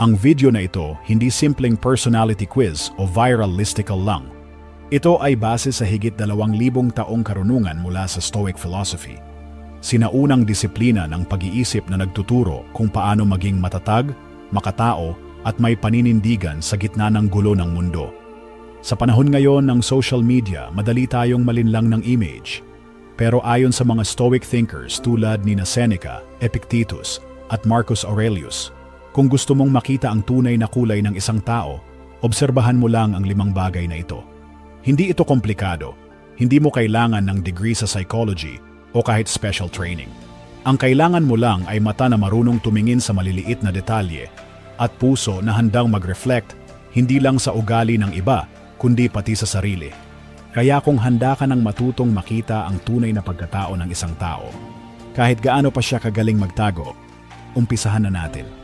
Ang video na ito hindi simpleng personality quiz o viral listicle lang. Ito ay base sa higit 2,000 taong karunungan mula sa Stoic philosophy. Sinaunang disiplina ng pag-iisip na nagtuturo kung paano maging matatag, makatao at may paninindigan sa gitna ng gulo ng mundo. Sa panahon ngayon ng social media, madali tayong malinlang ng image. Pero ayon sa mga Stoic thinkers tulad ni Seneca, Epictetus at Marcus Aurelius, kung gusto mong makita ang tunay na kulay ng isang tao, obserbahan mo lang ang 5 bagay na ito. Hindi ito komplikado. Hindi mo kailangan ng degree sa psychology o kahit special training. Ang kailangan mo lang ay mata na marunong tumingin sa maliliit na detalye at puso na handang mag-reflect hindi lang sa ugali ng iba, kundi pati sa sarili. Kaya kung handa ka ng matutong makita ang tunay na pagkatao ng isang tao, kahit gaano pa siya kagaling magtago, umpisahan na natin.